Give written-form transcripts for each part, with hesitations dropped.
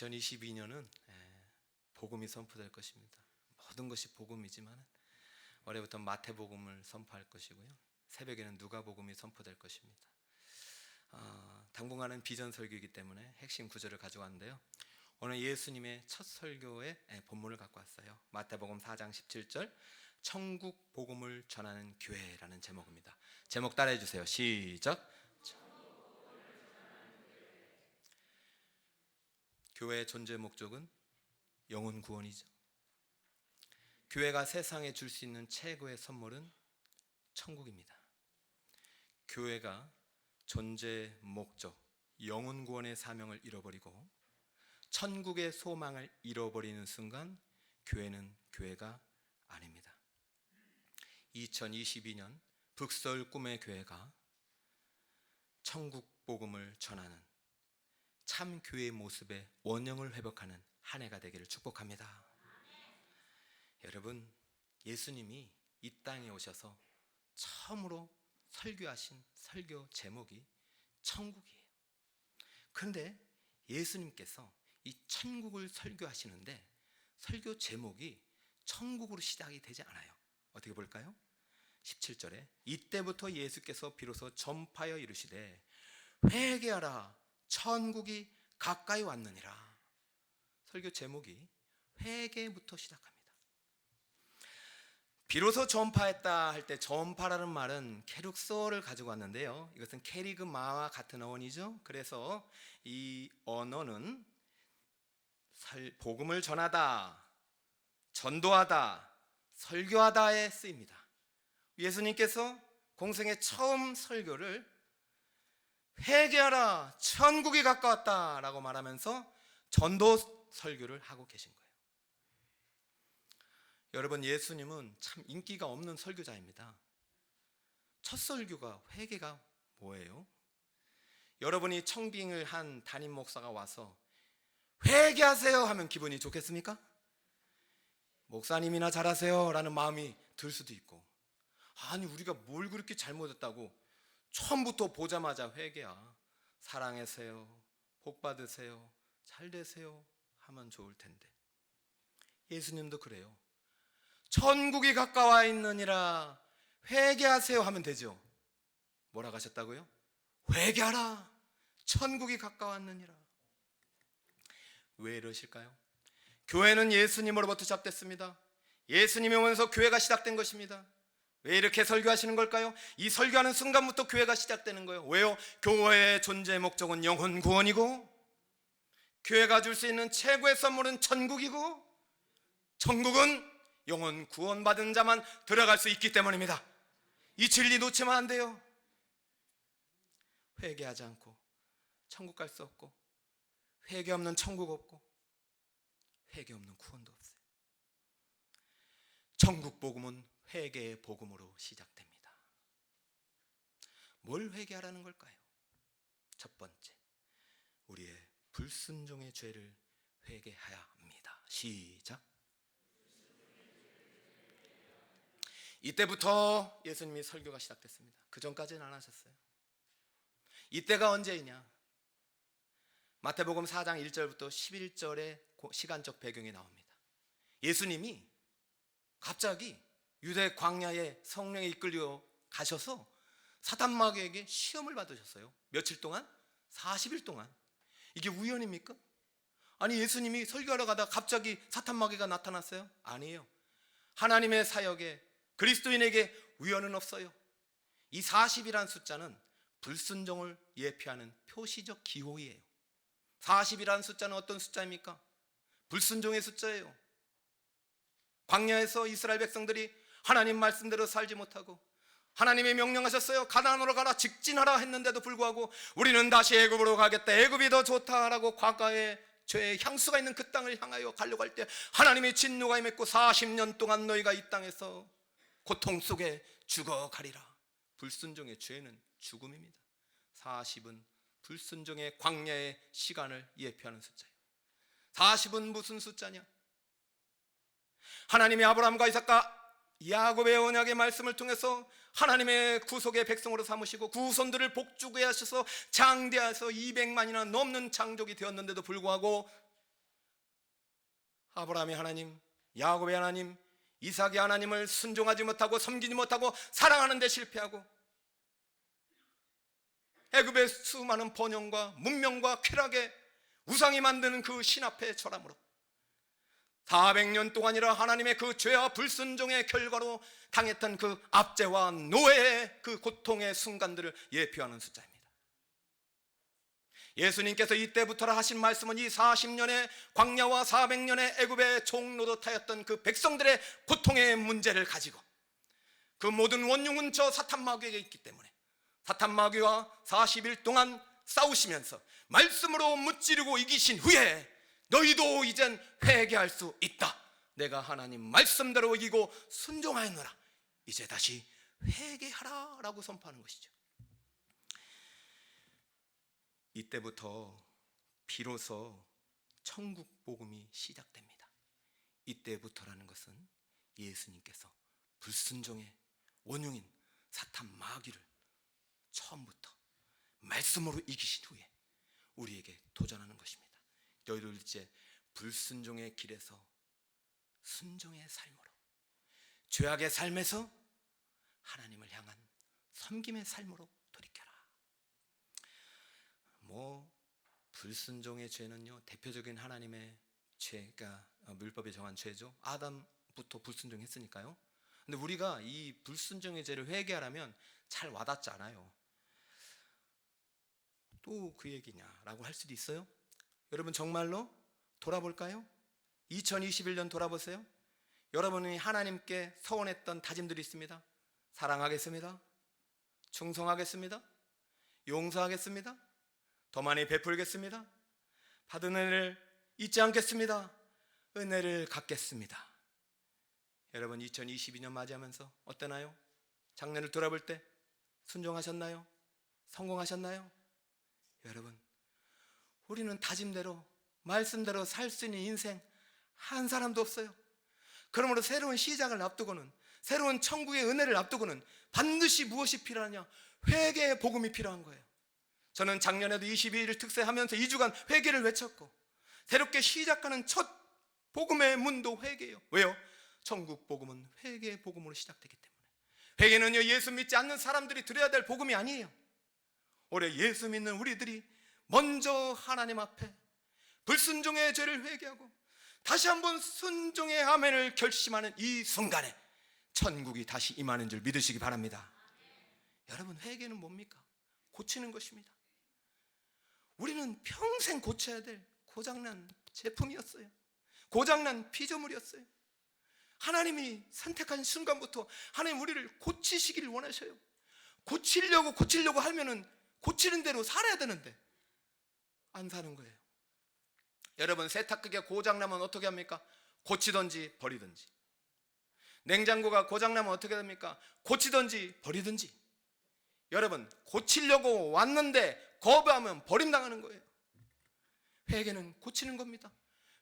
2022년은 복음이 선포될 것입니다. 모든 것이 복음이지만 올해부터 마태복음을 선포할 것이고요, 새벽에는 누가복음이 선포될 것입니다. 당분간은 비전 설교이기 때문에 핵심 구절을 가져왔는데요, 오늘 예수님의 첫 설교의 본문을 갖고 왔어요. 마태복음 4장 17절, 천국 복음을 전하는 교회라는 제목입니다. 제목 따라해 주세요. 시작. 교회의 존재 목적은 영혼 구원이죠. 교회가 세상에 줄 수 있는 최고의 선물은 천국입니다. 교회가 존재 목적, 영혼 구원의 사명을 잃어버리고 천국의 소망을 잃어버리는 순간 교회는 교회가 아닙니다. 2022년 북서울 꿈의 교회가 천국 복음을 전하는 참 교회의 모습의 원형을 회복하는 한 해가 되기를 축복합니다. 여러분, 예수님이 이 땅에 오셔서 처음으로 설교하신 설교 제목이 천국이에요. 그런데 예수님께서 이 천국을 설교하시는데 설교 제목이 천국으로 시작이 되지 않아요. 어떻게 볼까요? 17절에 이때부터 예수께서 비로소 전파하여 이르시되 회개하라, 천국이 가까이 왔느니라. 설교 제목이 회개부터 시작합니다. 비로소 전파했다 할 때 전파라는 말은 케룩소를 가지고 왔는데요, 이것은 케리그마와 같은 어원이죠. 그래서 이 언어는 복음을 전하다, 전도하다, 설교하다에 쓰입니다. 예수님께서 공생의 처음 설교를 회개하라, 천국이 가까웠다 라고 말하면서 전도 설교를 하고 계신 거예요. 여러분, 예수님은 참 인기가 없는 설교자입니다. 첫 설교가 회개가 뭐예요? 여러분이 청빙을 한 담임 목사가 와서 회개하세요 하면 기분이 좋겠습니까? 목사님이나 잘하세요 라는 마음이 들 수도 있고, 아니 우리가 뭘 그렇게 잘못했다고 처음부터 보자마자 회개야, 사랑하세요, 복 받으세요, 잘 되세요 하면 좋을 텐데, 예수님도 그래요. 천국이 가까워 있느니라 회개하세요 하면 되죠. 뭐라고 하셨다고요? 회개하라, 천국이 가까웠느니라. 왜 이러실까요? 교회는 예수님으로부터 시작됐습니다. 예수님이 오면서 교회가 시작된 것입니다. 왜 이렇게 설교하시는 걸까요? 이 설교하는 순간부터 교회가 시작되는 거예요. 왜요? 교회의 존재 목적은 영혼 구원이고 교회가 줄 수 있는 최고의 선물은 천국이고 천국은 영혼 구원받은 자만 들어갈 수 있기 때문입니다. 이 진리 놓치면 안 돼요. 회개하지 않고 천국 갈 수 없고, 회개 없는 천국 없고, 회개 없는 구원도 없어요. 천국 복음은 회개의 복음으로 시작됩니다. 뭘 회개하라는 걸까요? 첫 번째, 우리의 불순종의 죄를 회개해야 합니다. 시작. 이때부터 예수님이 설교가 시작됐습니다. 그 전까지는 안 하셨어요. 이때가 언제이냐? 마태복음 4장 1절부터 11절의 시간적 배경이 나옵니다. 예수님이 갑자기 유대 광야에 성령에 이끌려 가셔서 사탄마귀에게 시험을 받으셨어요. 며칠 동안? 40일 동안. 이게 우연입니까? 아니, 예수님이 설교하러 가다가 갑자기 사탄마귀가 나타났어요? 아니에요. 하나님의 사역에, 그리스도인에게 우연은 없어요. 이 40이란 숫자는 불순종을 예표하는 표시적 기호이에요. 40이라는 숫자는 어떤 숫자입니까? 불순종의 숫자예요. 광야에서 이스라엘 백성들이 하나님 말씀대로 살지 못하고 하나님이 명령하셨어요. 가나안으로 가라, 직진하라 했는데도 불구하고 우리는 다시 애굽으로 가겠다, 애굽이 더 좋다라고 과거의 죄의 향수가 있는 그 땅을 향하여 가려고 할 때 하나님의 진노가 임했고 40년 동안 너희가 이 땅에서 고통 속에 죽어가리라. 불순종의 죄는 죽음입니다. 40은 불순종의 광야의 시간을 예표하는 숫자예요. 40은 무슨 숫자냐? 하나님이 아브라함과 이삭과 야곱의 언약의 말씀을 통해서 하나님의 구속의 백성으로 삼으시고 구손들을 복주게 하셔서 장대하셔서 200만이나 넘는 장족이 되었는데도 불구하고 아브라함의 하나님, 야곱의 하나님, 이삭의 하나님을 순종하지 못하고 섬기지 못하고 사랑하는 데 실패하고 애굽의 수많은 번영과 문명과 쾌락에 우상이 만드는 그 신 앞에 절함으로 400년 동안이라 하나님의 그 죄와 불순종의 결과로 당했던 그 압제와 노예의 그 고통의 순간들을 예표하는 숫자입니다. 예수님께서 이때부터라 하신 말씀은 이 40년의 광야와 400년의 애굽의 종노릇하였던 그 백성들의 고통의 문제를 가지고 그 모든 원흉은 저 사탄 마귀에게 있기 때문에 사탄 마귀와 40일 동안 싸우시면서 말씀으로 무찌르고 이기신 후에 너희도 이젠 회개할 수 있다. 내가 하나님 말씀대로 이기고 순종하였노라. 이제 다시 회개하라 라고 선포하는 것이죠. 이때부터 비로소 천국 복음이 시작됩니다. 이때부터라는 것은 예수님께서 불순종의 원흉인 사탄 마귀를 처음부터 말씀으로 이기신 후에 우리에게 도전하는 것입니다. 너희들 이제 불순종의 길에서 순종의 삶으로, 죄악의 삶에서 하나님을 향한 섬김의 삶으로 돌이켜라. 불순종의 죄는요, 대표적인 하나님의 죄가 율법에 정한 죄죠. 아담부터 불순종했으니까요. 근데 우리가 이 불순종의 죄를 회개하려면 잘 와닿지 않아요. 또 그 얘기냐라고 할 수도 있어요. 여러분 정말로 돌아볼까요? 2021년 돌아보세요. 여러분이 하나님께 서원했던 다짐들이 있습니다. 사랑하겠습니다. 충성하겠습니다. 용서하겠습니다. 더 많이 베풀겠습니다. 받은 은혜를 잊지 않겠습니다. 은혜를 갚겠습니다. 여러분 2022년 맞이하면서 어떠나요? 작년을 돌아볼 때 순종하셨나요? 성공하셨나요? 여러분, 우리는 다짐대로 말씀대로 살 수 있는 인생 한 사람도 없어요. 그러므로 새로운 시작을 앞두고는, 새로운 천국의 은혜를 앞두고는 반드시 무엇이 필요하냐? 회개의 복음이 필요한 거예요. 저는 작년에도 22일 특세하면서 2주간 회개를 외쳤고, 새롭게 시작하는 첫 복음의 문도 회개예요. 왜요? 천국 복음은 회개의 복음으로 시작되기 때문에. 회개는요, 예수 믿지 않는 사람들이 드려야 될 복음이 아니에요. 올해 예수 믿는 우리들이 먼저 하나님 앞에 불순종의 죄를 회개하고 다시 한번 순종의 아멘을 결심하는 이 순간에 천국이 다시 임하는 줄 믿으시기 바랍니다. 여러분, 회개는 뭡니까? 고치는 것입니다. 우리는 평생 고쳐야 될 고장난 제품이었어요. 고장난 피조물이었어요. 하나님이 선택한 순간부터 하나님 우리를 고치시기를 원하셔요. 고치려고 하면은 고치는 대로 살아야 되는데 안 사는 거예요. 여러분, 세탁기가 고장나면 어떻게 합니까? 고치든지 버리든지. 냉장고가 고장나면 어떻게 됩니까? 고치든지 버리든지. 여러분, 고치려고 왔는데 거부하면 버림당하는 거예요. 회개는 고치는 겁니다.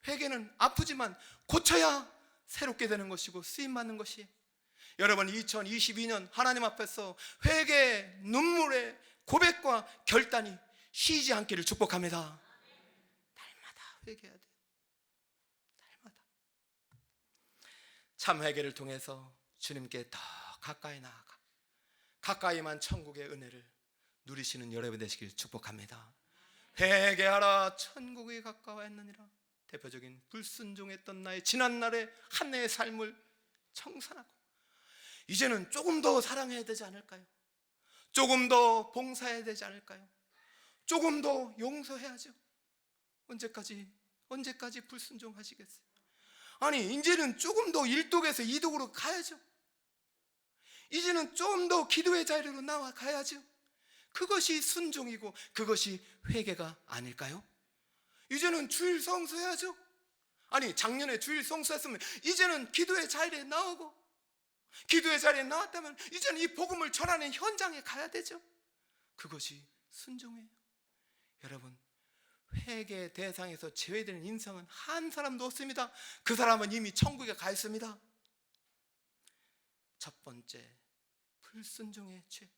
회개는 아프지만 고쳐야 새롭게 되는 것이고 쓰임받는 것이에요. 여러분, 2022년 하나님 앞에서 회개의 눈물의 고백과 결단이 쉬지 않기를 축복합니다. 날마다 회개해야 돼요. 날마다. 참 회개를 통해서 주님께 더 가까이 나아가 가까이만 천국의 은혜를 누리시는 여러분 되시길 축복합니다. 회개하라, 천국이 가까워했느니라. 대표적인 불순종했던 나의 지난날의 한 해의 삶을 청산하고 이제는 조금 더 사랑해야 되지 않을까요? 조금 더 봉사해야 되지 않을까요? 조금 더 용서해야죠. 언제까지 불순종하시겠어요? 아니, 이제는 조금 더 일독에서 이독으로 가야죠. 이제는 좀 더 기도의 자리로 나와 가야죠. 그것이 순종이고 그것이 회개가 아닐까요? 이제는 주일 성수해야죠. 아니, 작년에 주일 성수했으면 이제는 기도의 자리에 나오고, 기도의 자리에 나왔다면 이제는 이 복음을 전하는 현장에 가야 되죠. 그것이 순종이에요. 여러분, 회개 대상에서 제외되는 인생은 한 사람도 없습니다. 그 사람은 이미 천국에 가 있습니다. 첫 번째, 불순종의 죄.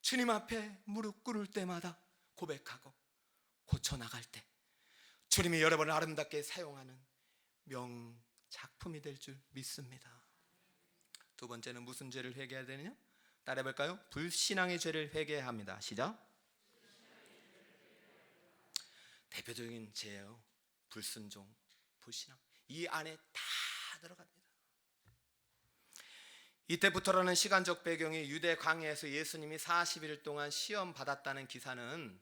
주님 앞에 무릎 꿇을 때마다 고백하고 고쳐나갈 때 주님이 여러분을 아름답게 사용하는 명작품이 될 줄 믿습니다. 두 번째는 무슨 죄를 회개해야 되느냐? 따라해볼까요? 불신앙의 죄를 회개해야 합니다. 시작. 대표적인 죄예요. 불순종, 불신앙. 이 안에 다 들어갑니다. 이때부터라는 시간적 배경이 유대 광야에서 예수님이 40일 동안 시험 받았다는 기사는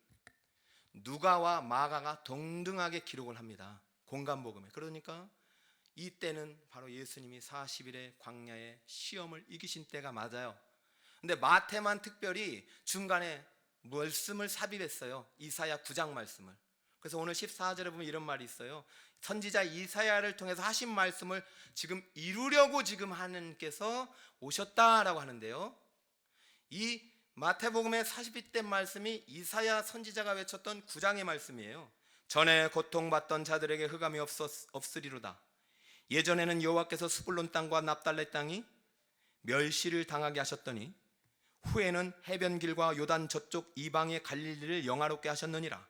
누가와 마가가 동등하게 기록을 합니다. 공간복음에. 그러니까 이때는 바로 예수님이 40일의 광야의 시험을 이기신 때가 맞아요. 근데 마태만 특별히 중간에 말씀을 삽입했어요. 이사야 9장 말씀을. 그래서 오늘 14절에 보면 이런 말이 있어요. 선지자 이사야를 통해서 하신 말씀을 지금 이루려고 지금 하나님께서 오셨다라고 하는데요, 이 마태복음의 40일 말씀이 이사야 선지자가 외쳤던 9장의 말씀이에요. 전에 고통받던 자들에게 흑암이 없으리로다. 예전에는 여호와께서 스불론 땅과 납달레 땅이 멸시를 당하게 하셨더니 후에는 해변길과 요단 저쪽 이방의 갈릴리를 영화롭게 하셨느니라.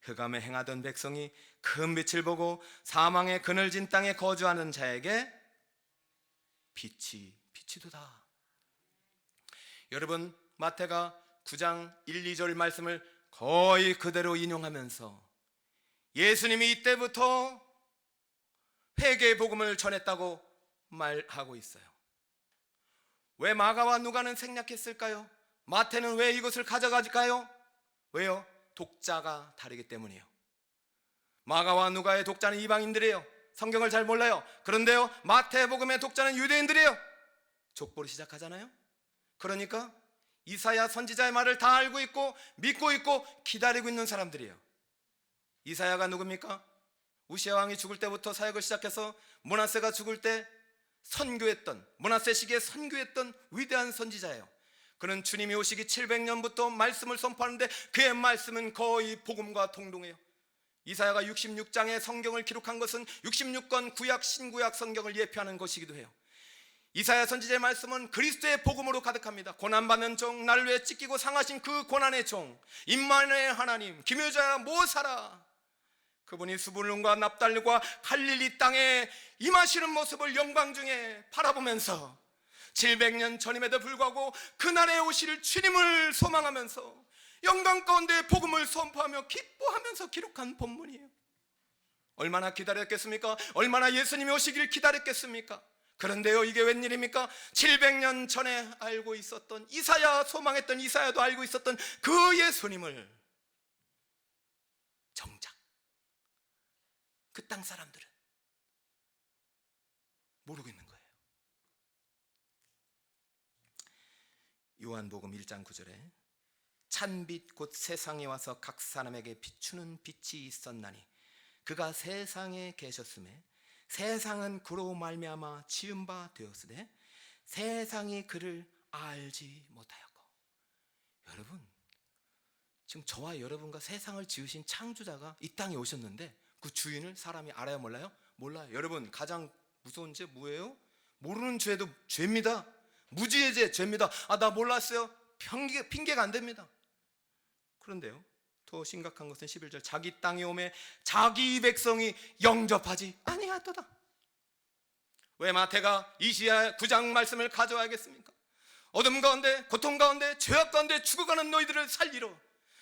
흑암에 행하던 백성이 큰 빛을 보고 사망의 그늘진 땅에 거주하는 자에게 빛이 비치도다. 여러분, 마태가 9장 1, 2절 말씀을 거의 그대로 인용하면서 예수님이 이때부터 회개의 복음을 전했다고 말하고 있어요. 왜 마가와 누가는 생략했을까요? 마태는 왜 이것을 가져갈까요? 왜요? 독자가 다르기 때문이에요. 마가와 누가의 독자는 이방인들이에요. 성경을 잘 몰라요. 그런데요, 마태복음의 독자는 유대인들이에요. 족보를 시작하잖아요. 그러니까 이사야 선지자의 말을 다 알고 있고 믿고 있고 기다리고 있는 사람들이에요. 이사야가 누굽니까? 우시아 왕이 죽을 때부터 사역을 시작해서 므낫세가 죽을 때 선교했던, 므낫세 시기에 선교했던 위대한 선지자예요. 그는 주님이 오시기 700년부터 말씀을 선포하는데 그의 말씀은 거의 복음과 동등해요. 이사야가 66장의 성경을 기록한 것은 66권 구약 신구약 성경을 예표하는 것이기도 해요. 이사야 선지자의 말씀은 그리스도의 복음으로 가득합니다. 고난받는 종, 나를 위해 찢기고 상하신 그 고난의 종, 임마누엘 하나님, 기묘자 모사라, 그분이 스불론과 납달리과 갈릴리 땅에 임하시는 모습을 영광 중에 바라보면서 700년 전임에도 불구하고 그날에 오실 주님을 소망하면서 영광 가운데 복음을 선포하며 기뻐하면서 기록한 본문이에요. 얼마나 기다렸겠습니까? 얼마나 예수님이 오시길 기다렸겠습니까? 그런데요, 이게 웬일입니까? 700년 전에 알고 있었던 이사야, 소망했던 이사야도 알고 있었던 그 예수님을 정작 그 땅 사람들은 모르고 있는 거예요. 요한복음 1장 9절에 찬빛 곧 세상에 와서 각 사람에게 비추는 빛이 있었나니 그가 세상에 계셨음에 세상은 그로 말미암아 지은 바 되었으되 세상이 그를 알지 못하였고. 여러분, 지금 저와 여러분과 세상을 지으신 창조자가 이 땅에 오셨는데 그 주인을 사람이 알아요, 몰라요? 몰라요. 여러분, 가장 무서운 죄 뭐예요? 모르는 죄도 죄입니다. 무지의 죄, 죄입니다. 나 몰랐어요. 핑계가 안 됩니다. 그런데요, 더 심각한 것은 11절, 자기 땅에 오매 자기 백성이 영접하지 아니하도다. 왜 마태가 이사야 9장 말씀을 가져와야겠습니까? 어둠 가운데, 고통 가운데, 죄악 가운데 죽어가는 너희들을 살리러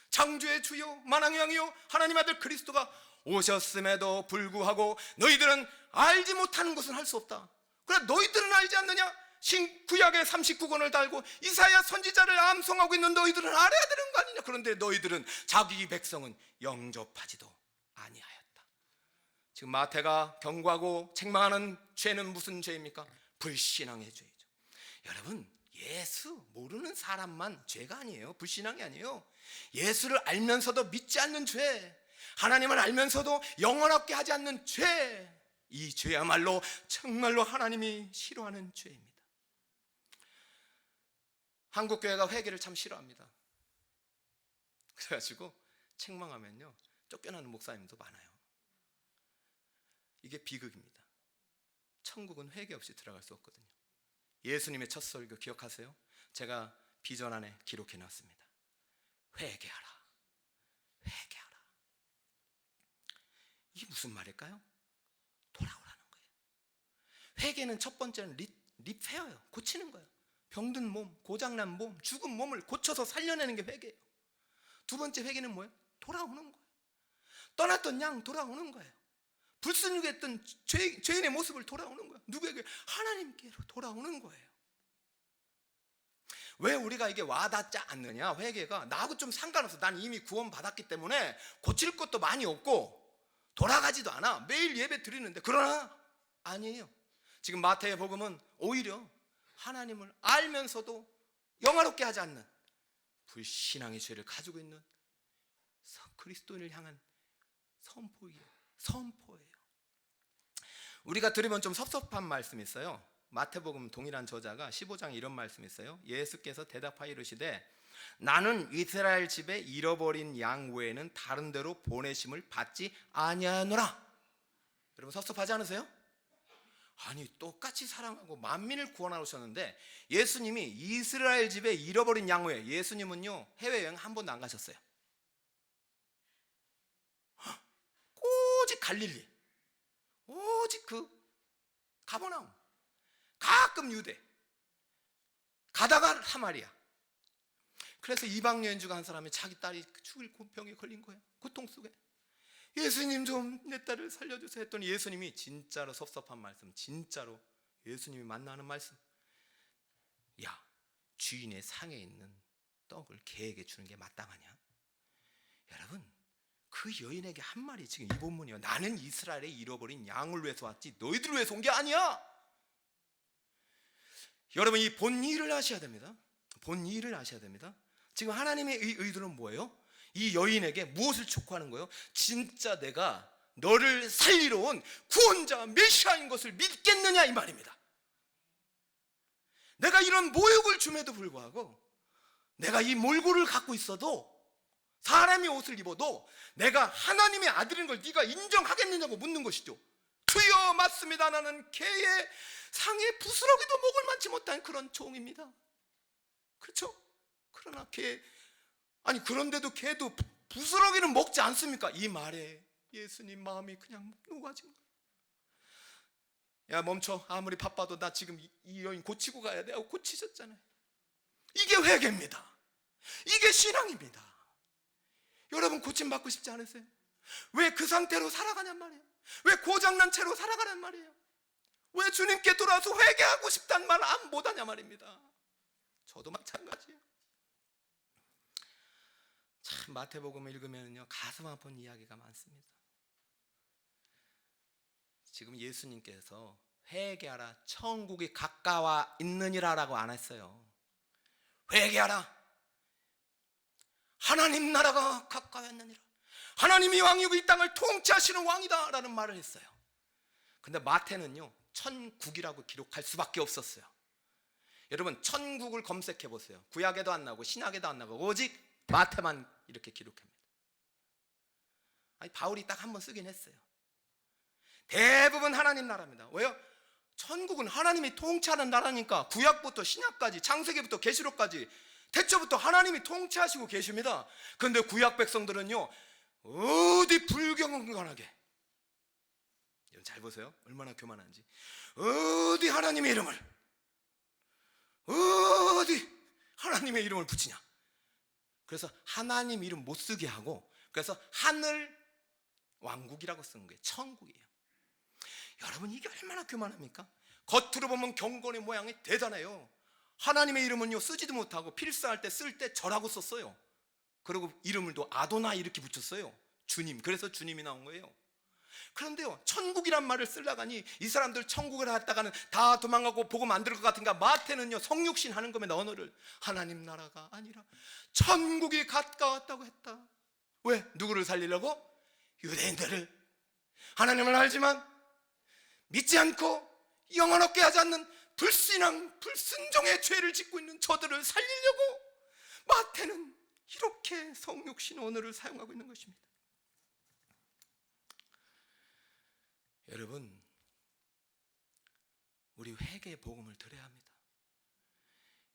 창조의 주요 만왕의 왕이요 하나님 아들 그리스도가 오셨음에도 불구하고 너희들은 알지 못하는 것은 할 수 없다. 그래, 너희들은 알지 않느냐? 신구약의 39권을 달고 이사야 선지자를 암송하고 있는 너희들은 알아야 되는 거 아니냐? 그런데 너희들은 자기 백성은 영접하지도 아니하였다. 지금 마태가 경고하고 책망하는 죄는 무슨 죄입니까? 불신앙의 죄이죠. 여러분, 예수 모르는 사람만 죄가 아니에요. 불신앙이 아니에요. 예수를 알면서도 믿지 않는 죄, 하나님을 알면서도 영원하게 하지 않는 죄, 이 죄야말로 정말로 하나님이 싫어하는 죄입니다. 한국교회가 회개를 참 싫어합니다. 그래가지고 책망하면요 쫓겨나는 목사님도 많아요. 이게 비극입니다. 천국은 회개 없이 들어갈 수 없거든요. 예수님의 첫 설교 기억하세요? 제가 비전 안에 기록해 놨습니다. 회개하라, 회개하라. 이게 무슨 말일까요? 돌아오라는 회개는 첫 번째는 리페어예요. 고치는 거예요. 병든 몸, 고장난 몸, 죽은 몸을 고쳐서 살려내는 게 회개예요. 두 번째 회개는 뭐예요? 돌아오는 거예요. 떠났던 양 돌아오는 거예요. 불순종했던 죄인의 모습을 돌아오는 거예요. 누구에게? 하나님께로 돌아오는 거예요. 왜 우리가 이게 와닿지 않느냐? 회개가 나하고 좀 상관없어. 난 이미 구원 받았기 때문에 고칠 것도 많이 없고 돌아가지도 않아. 매일 예배 드리는데. 그러나 아니에요. 지금 마태의 복음은 오히려 하나님을 알면서도 영화롭게 하지 않는 불신앙의 죄를 가지고 있는 그리스도인을 향한 선포예요. 우리가 들으면 좀 섭섭한 말씀이 있어요. 마태복음 동일한 저자가 15장에 이런 말씀이 있어요. 예수께서 대답하여 이르시되 나는 이스라엘 집에 잃어버린 양 외에는 다른 데로 보내심을 받지 아니하노라. 여러분 섭섭하지 않으세요? 아니 똑같이 사랑하고 만민을 구원하러 오셨는데 예수님이 이스라엘 집에 잃어버린 양 외에, 예수님은요 해외여행 한 번도 안 가셨어요. 오직 갈릴리, 오직 그 가버나움, 가끔 유대, 가다가 사마리아. 그래서 이방 여행주가 한 사람이 자기 딸이 죽을 병에 걸린 거예요. 고통 속에. 예수님 좀 내 딸을 살려주세요 했더니 예수님이 진짜로 섭섭한 말씀, 진짜로 예수님이 만나는 말씀. 야, 주인의 상에 있는 떡을 개에게 주는 게 마땅하냐? 여러분 그 여인에게 한 말이 지금 이 본문이요. 나는 이스라엘에 잃어버린 양을 위해서 왔지 너희들을 위해서 온 게 아니야. 여러분 이 본일을 아셔야 됩니다. 본일을 아셔야 됩니다. 지금 하나님의 의도는 뭐예요? 이 여인에게 무엇을 촉구하는 거예요? 진짜 내가 너를 살리러 온 구원자 메시아인 것을 믿겠느냐 이 말입니다. 내가 이런 모욕을 줌에도 불구하고 내가 이 몰골을 갖고 있어도 사람이 옷을 입어도 내가 하나님의 아들인 걸 네가 인정하겠느냐고 묻는 것이죠. 주여 맞습니다. 나는 개의 상에 부스러기도 목을 만지 못한 그런 종입니다. 그렇죠? 그러나 그런데도 개도 부스러기는 먹지 않습니까? 이 말에 예수님 마음이 그냥 녹아진 거예요. 야 멈춰. 아무리 바빠도 나 지금 이 여인 고치고 가야 돼 하고 고치셨잖아요. 이게 회개입니다. 이게 신앙입니다. 여러분 고침받고 싶지 않으세요? 왜 그 상태로 살아가냔 말이에요. 왜 고장난 채로 살아가란 말이에요. 왜 주님께 돌아와서 회개하고 싶단 말 못하냐 말입니다. 저도 마찬가지예요. 참 마태복음을 읽으면요 가슴 아픈 이야기가 많습니다. 지금 예수님께서 회개하라 천국이 가까워 있느니라라고 안 했어요. 회개하라 하나님 나라가 가까웠느니라. 하나님이 왕이고 이 땅을 통치하시는 왕이다 라는 말을 했어요. 근데 마태는요 천국이라고 기록할 수밖에 없었어요. 여러분 천국을 검색해 보세요. 구약에도 안 나오고 신약에도 안 나오고 오직 마태만 이렇게 기록합니다. 아니 바울이 딱 한 번 쓰긴 했어요. 대부분 하나님 나라입니다. 왜요? 천국은 하나님이 통치하는 나라니까 구약부터 신약까지 창세기부터 계시록까지 태초부터 하나님이 통치하시고 계십니다. 그런데 구약 백성들은요 어디 불경건하게, 잘 보세요 얼마나 교만한지, 어디 하나님의 이름을 붙이냐. 그래서 하나님 이름 못 쓰게 하고 그래서 하늘 왕국이라고 쓰는 거예요. 천국이에요. 여러분 이게 얼마나 교만합니까? 겉으로 보면 경건의 모양이 대단해요. 하나님의 이름은요 쓰지도 못하고 필사할 때 쓸 때 저라고 썼어요. 그리고 이름을 또 아도나이 이렇게 붙였어요. 주님. 그래서 주님이 나온 거예요. 그런데요 천국이란 말을 쓰려가니 이 사람들 천국을 갔다가는 다 도망가고 복음 안 들을 것 같으니까 마태는요 성육신 하는 겁니다. 언어를 하나님 나라가 아니라 천국이 가까웠다고 했다. 왜? 누구를 살리려고? 유대인들을, 하나님을 알지만 믿지 않고 영원롭게 하지 않는 불신앙 불순종의 죄를 짓고 있는 저들을 살리려고 마태는 이렇게 성육신 언어를 사용하고 있는 것입니다. 여러분 우리 회개의 복음을 들어야 합니다.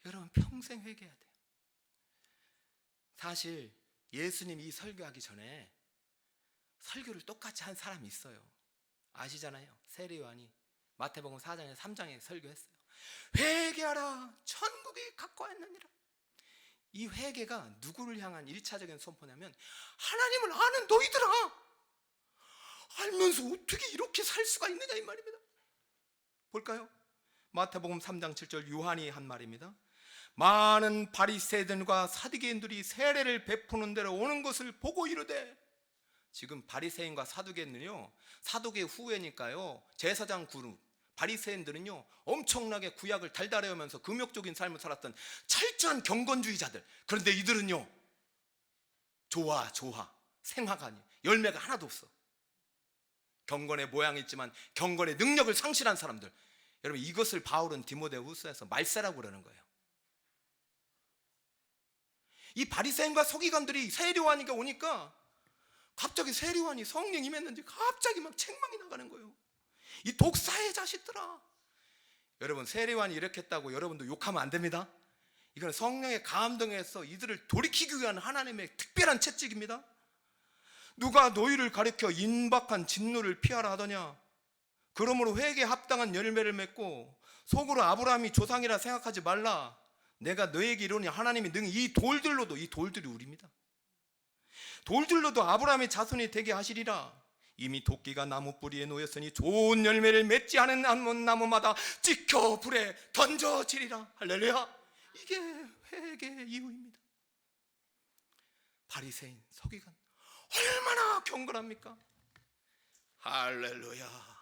여러분 평생 회개해야 돼요. 사실 예수님이 이 설교하기 전에 설교를 똑같이 한 사람이 있어요. 아시잖아요. 세례요한이 마태복음 4장에 3장에 설교했어요. 회개하라, 천국이 가까웠느니라. 이 회개가 누구를 향한 1차적인 선포냐면 하나님을 아는 너희들아, 알면서 어떻게 이렇게 살 수가 있느냐 이 말입니다. 볼까요? 마태복음 3장 7절 요한이 한 말입니다. 많은 바리새인들과 사두개인들이 세례를 베푸는 데로 오는 것을 보고 이르되, 지금 바리새인과 사두개인은요, 사두개 후예니까요, 제사장 그룹, 바리새인들은요 엄청나게 구약을 달달해오면서 금욕적인 삶을 살았던 철저한 경건주의자들. 그런데 이들은요 조화 생화가 아니에요. 열매가 하나도 없어. 경건의 모양이 있지만 경건의 능력을 상실한 사람들. 여러분, 이것을 바울은 디모데후서에서 말세라고 그러는 거예요. 이 바리새인과 서기관들이 세례요한이가 오니까 갑자기 세례요한이 성령 임했는지 갑자기 막 책망이 나가는 거예요. 이 독사의 자식들아. 여러분, 세례요한이 이렇게 했다고 여러분도 욕하면 안 됩니다. 이건 성령의 감동에서 이들을 돌이키기 위한 하나님의 특별한 채찍입니다. 누가 너희를 가리켜 인박한 진노를 피하라 하더냐? 그러므로 회개에 합당한 열매를 맺고 속으로 아브라함이 조상이라 생각하지 말라. 내가 너에게 이르노니 하나님이 능히 이 돌들로도, 이 돌들이 우리입니다, 돌들로도 아브라함의 자손이 되게 하시리라. 이미 도끼가 나무 뿌리에 놓였으니 좋은 열매를 맺지 않은 나무마다 찍혀 불에 던져지리라. 할렐루야. 이게 회개의 이유입니다. 바리새인, 서기관 얼마나 경건합니까? 할렐루야.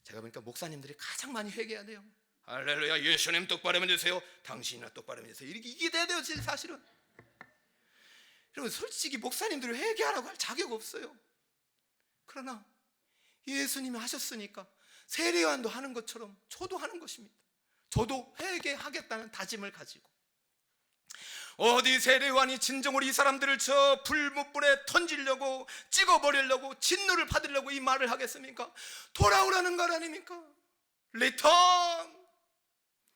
제가 보니까 목사님들이 가장 많이 회개해야 돼요. 할렐루야. 예수님 똑바로 믿으세요. 당신이나 똑바로 믿으세요. 이게 돼야 돼요, 사실은. 여러분, 솔직히 목사님들을 회개하라고 할 자격 없어요. 그러나 예수님이 하셨으니까 세례요한도 하는 것처럼 저도 하는 것입니다. 저도 회개하겠다는 다짐을 가지고, 어디 세례요한이 진정으로 이 사람들을 저 불못불에 던지려고, 찍어버리려고, 진노를 받으려고 이 말을 하겠습니까? 돌아오라는 것 아닙니까? 리턴.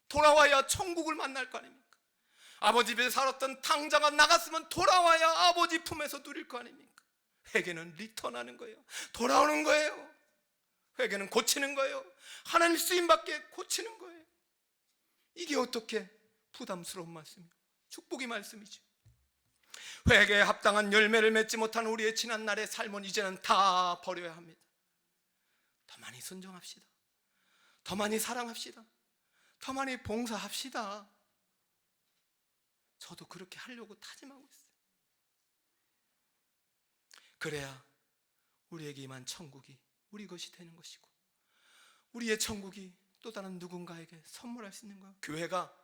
돌아와야 천국을 만날 거 아닙니까? 아버지 집에 살았던 탕자가 나갔으면 돌아와야 아버지 품에서 누릴 거 아닙니까? 회개는 리턴하는 거예요. 돌아오는 거예요. 회개는 고치는 거예요. 하나님 쓰임받게 고치는 거예요. 이게 어떻게 부담스러운 말씀이에요? 축복의 말씀이죠. 회개에 합당한 열매를 맺지 못한 우리의 지난날의 삶은 이제는 다 버려야 합니다. 더 많이 순종합시다. 더 많이 사랑합시다. 더 많이 봉사합시다. 저도 그렇게 하려고 다짐하고 있어요. 그래야 우리에게 임한 천국이 우리 것이 되는 것이고, 우리의 천국이 또 다른 누군가에게 선물할 수 있는 거예요. 교회가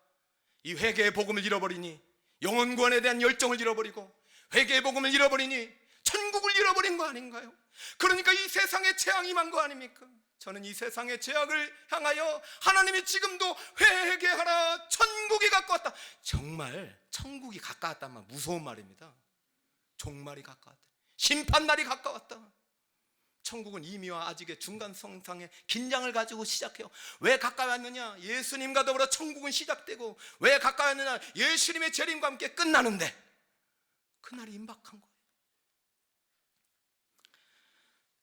이 회개의 복음을 잃어버리니 영혼 구원에 대한 열정을 잃어버리고, 회개의 복음을 잃어버리니 천국을 잃어버린 거 아닌가요? 그러니까 이 세상에 재앙이 임한 거 아닙니까? 저는 이 세상의 죄악을 향하여 하나님이 지금도 회개하라, 천국이 가까웠다. 정말 천국이 가까웠다면 무서운 말입니다. 종말이 가까웠다. 심판날이 가까웠다. 천국은 이미와 아직의 중간성상의 긴장을 가지고 시작해요. 왜 가까웠느냐? 예수님과 더불어 천국은 시작되고, 왜 가까웠느냐? 예수님의 재림과 함께 끝나는데 그날이 임박한 거예요.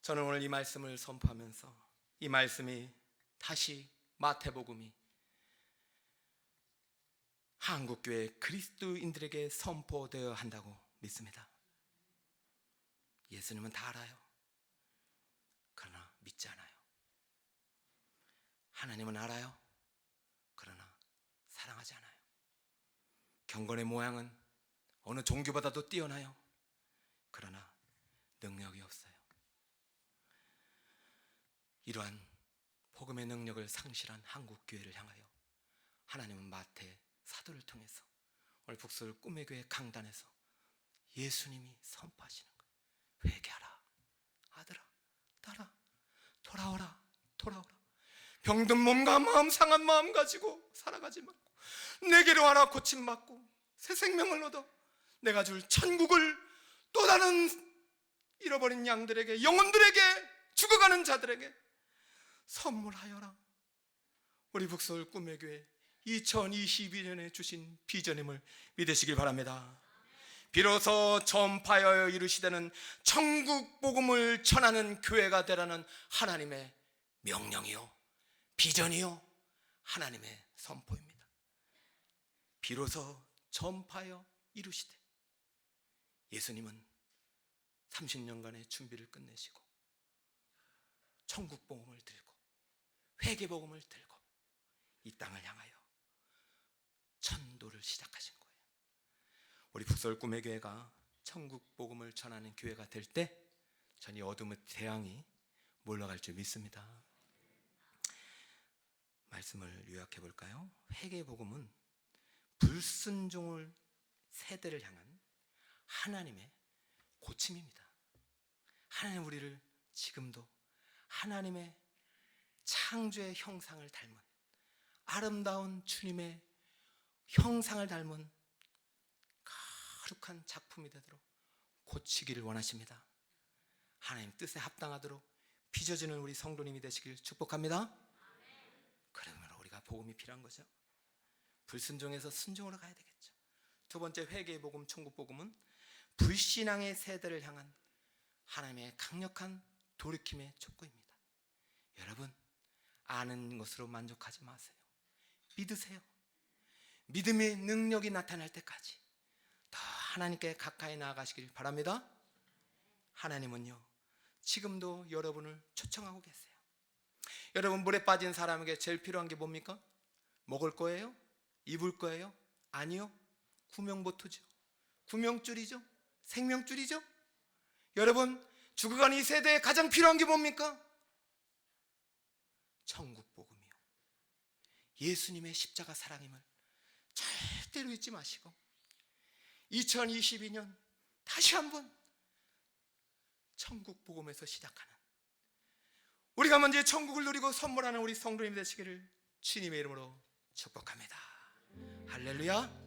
저는 오늘 이 말씀을 선포하면서 이 말씀이 다시 마태복음이 한국교회 그리스도인들에게 선포되어야 한다고 믿습니다. 예수님은 다 알아요. 그러나 믿지 않아요. 하나님은 알아요. 그러나 사랑하지 않아요. 경건의 모양은 어느 종교보다도 뛰어나요. 그러나 능력이 없어요. 이러한 복음의 능력을 상실한 한국교회를 향하여 하나님은 마태 사도를 통해서 오늘 북서울 꿈의 교회 강단에서 예수님이 선포하시는 거예요. 회개하라, 아들아, 딸아, 돌아오라, 돌아오라. 병든 몸과 마음, 상한 마음 가지고 살아가지 말고 내게로 와라, 고침받고 새 생명을 얻어 내가 줄 천국을 또 다른 잃어버린 양들에게, 영혼들에게, 죽어가는 자들에게 선물하여라. 우리 북서울 꿈의 교회 2022년에 주신 비전임을 믿으시길 바랍니다. 비로소 전파하여 이르시되는 천국 복음을 전하는 교회가 되라는 하나님의 명령이요, 비전이요, 하나님의 선포입니다. 비로소 전파하여 이루시되, 예수님은 30년간의 준비를 끝내시고 천국 복음을 들고 회개 복음을 들고 이 땅을 향하여 전도를 시작하신 거예요. 우리 북서울 꿈의 교회가 천국 복음을 전하는 교회가 될 때 전 이 어둠의 태양이 물러갈 줄 믿습니다. 말씀을 요약해 볼까요? 회개 복음은 불순종을 세대를 향한 하나님의 고침입니다. 하나님 우리를 지금도 하나님의 창조의 형상을 닮은 아름다운 주님의 형상을 닮은 거룩한 작품이 되도록 고치기를 원하십니다. 하나님 뜻에 합당하도록 빚어지는 우리 성도님이 되시길 축복합니다. 그러므로 우리가 복음이 필요한 거죠. 불순종에서 순종으로 가야 되겠죠. 두 번째, 회개의 복음, 천국 복음은 불신앙의 세대를 향한 하나님의 강력한 돌이킴의 촉구입니다. 여러분, 아는 것으로 만족하지 마세요. 믿으세요. 믿음의 능력이 나타날 때까지 더 하나님께 가까이 나아가시길 바랍니다. 하나님은요, 지금도 여러분을 초청하고 계세요. 여러분, 물에 빠진 사람에게 제일 필요한 게 뭡니까? 먹을 거예요? 입을 거예요? 아니요. 구명보트죠. 구명줄이죠. 생명줄이죠. 여러분, 죽어가는 이 세대에 가장 필요한 게 뭡니까? 천국 복음이요. 예수님의 십자가 사랑임을 절대로 잊지 마시고 2022년 다시 한번 천국 복음에서 시작하는, 우리가 먼저 천국을 누리고 선물하는 우리 성도님 되시기를 주님의 이름으로 축복합니다. 할렐루야.